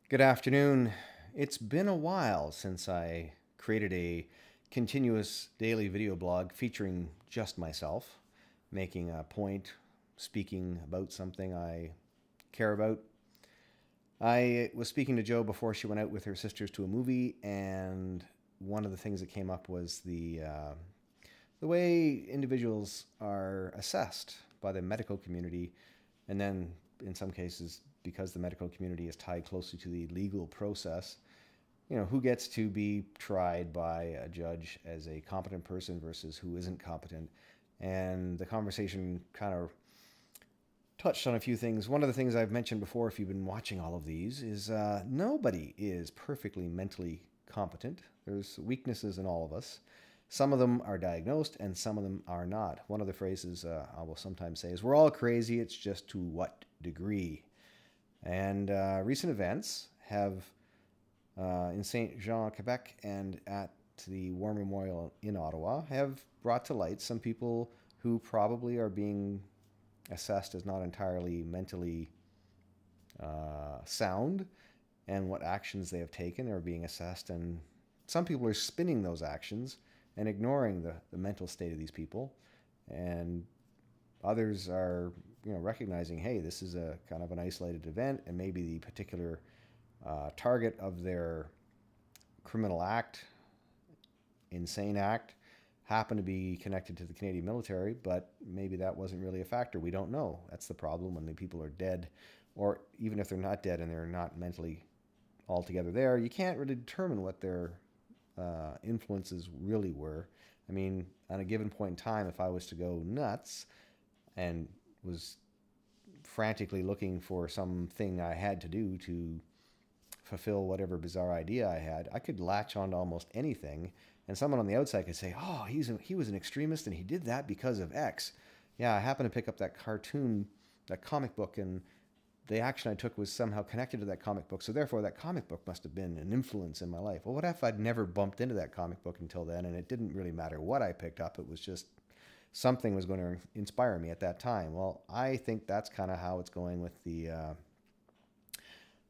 Good afternoon. It's been a while since I created a continuous daily video blog featuring just myself, making a point, speaking about something I care about. I was speaking to Jo before she went out with her sisters to a movie, and one of the things that came up was the way individuals are assessed by the medical community, and then in some cases, because the medical community is tied closely to the legal process, who gets to be tried by a judge as a competent person versus who isn't competent. And the conversation kind of touched on a few things. One of the things I've mentioned before, if you've been watching all of these, is nobody is perfectly mentally competent. There's weaknesses in all of us. Some of them are diagnosed and some of them are not. One of the phrases I will sometimes say is, we're all crazy, it's just to what degree? And recent events have, in Saint Jean, Quebec, and at the War Memorial in Ottawa, have brought to light some people who probably are being assessed as not entirely mentally sound, and what actions they have taken are being assessed. And some people are spinning those actions and ignoring the mental state of these people. And others are recognizing, hey, this is a kind of an isolated event, and maybe the particular target of their criminal act, insane act, happened to be connected to the Canadian military, but maybe that wasn't really a factor. We don't know. That's the problem when the people are dead, or even if they're not dead and they're not mentally altogether there, you can't really determine what their influences really were. I mean, at a given point in time, if I was to go nuts and was frantically looking for something I had to do to fulfill whatever bizarre idea I had, I could latch on to almost anything, and someone on the outside could say, oh, he was an extremist and he did that because of X. Yeah, I happened to pick up that cartoon, that comic book, and the action I took was somehow connected to that comic book, so therefore that comic book must have been an influence in my life. Well, what if I'd never bumped into that comic book until then, and it didn't really matter what I picked up, it was just something was going to inspire me at that time? Well, I think that's kind of how it's going with the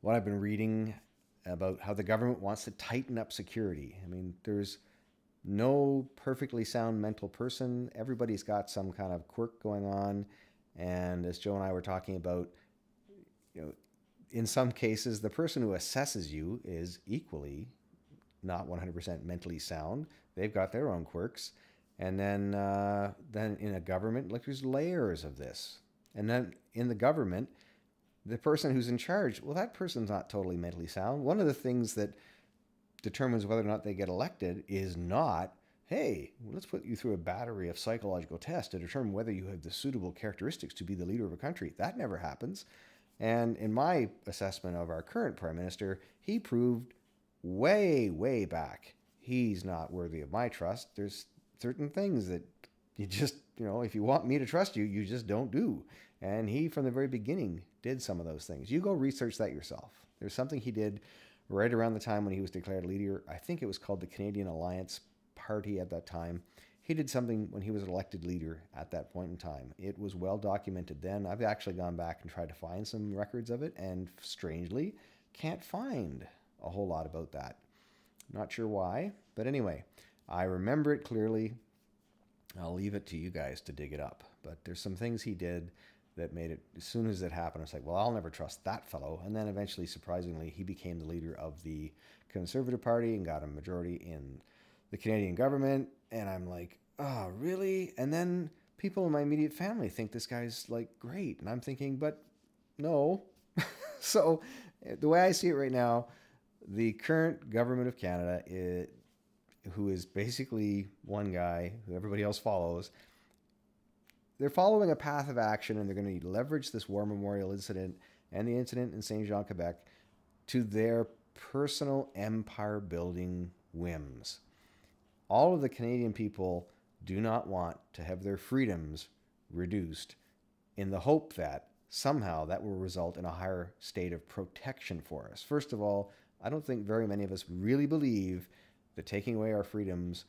what I've been reading about how the government wants to tighten up security. I mean, there's no perfectly sound mental person. Everybody's got some kind of quirk going on, and as Jo and I were talking about, in some cases, the person who assesses you is equally not 100% mentally sound. They've got their own quirks. And then in a government, like, there's layers of this. And then in the government, the person who's in charge, well, that person's not totally mentally sound. One of the things that determines whether or not they get elected is not, hey, let's put you through a battery of psychological tests to determine whether you have the suitable characteristics to be the leader of a country. That never happens. And in my assessment of our current prime minister, he proved way, way back he's not worthy of my trust. There's certain things that you just, if you want me to trust you, you just don't do. And he, from the very beginning, did some of those things. You go research that yourself. There's something he did right around the time when he was declared leader. I think it was called the Canadian Alliance Party at that time. He did something when he was elected leader at that point in time. It was well documented then. I've actually gone back and tried to find some records of it, and strangely, can't find a whole lot about that. Not sure why, but anyway, I remember it clearly. I'll leave it to you guys to dig it up. But there's some things he did that made it, as soon as it happened, it's like, well, I'll never trust that fellow. And then eventually, surprisingly, he became the leader of the Conservative Party and got a majority in the Canadian government. And I'm like, oh, really? And then people in my immediate family think this guy's like great. And I'm thinking, but no. So the way I see it right now, the current government of Canada, who is basically one guy who everybody else follows, they're following a path of action, and they're going to leverage this War Memorial incident and the incident in Saint Jean, Quebec, to their personal empire-building whims. All of the Canadian people do not want to have their freedoms reduced, in the hope that somehow that will result in a higher state of protection for us. First of all, I don't think very many of us really believe that taking away our freedoms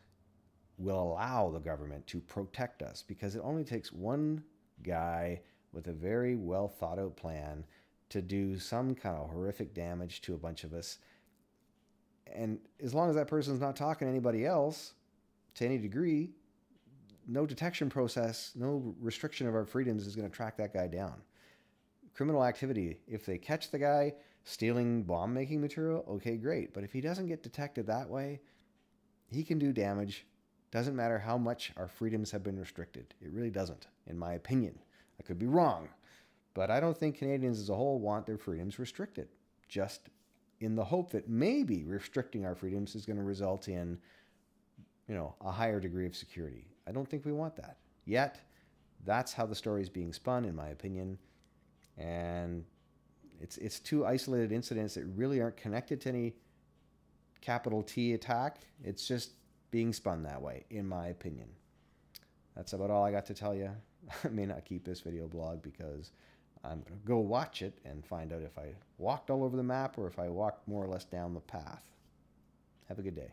will allow the government to protect us, because it only takes one guy with a very well thought out plan to do some kind of horrific damage to a bunch of us. And as long as that person's not talking to anybody else to any degree, no detection process, no restriction of our freedoms is going to track that guy down. Criminal activity, if they catch the guy stealing bomb-making material, okay, great. But if he doesn't get detected that way, he can do damage. Doesn't matter how much our freedoms have been restricted. It really doesn't, in my opinion. I could be wrong, but I don't think Canadians as a whole want their freedoms restricted, just in the hope that maybe restricting our freedoms is going to result in, a higher degree of security. I don't think we want that. Yet, that's how the story is being spun, in my opinion. And it's two isolated incidents that really aren't connected to any capital T attack. It's just being spun that way, in my opinion. That's about all I got to tell you. I may not keep this video blog because I'm going to go watch it and find out if I walked all over the map or if I walked more or less down the path. Have a good day.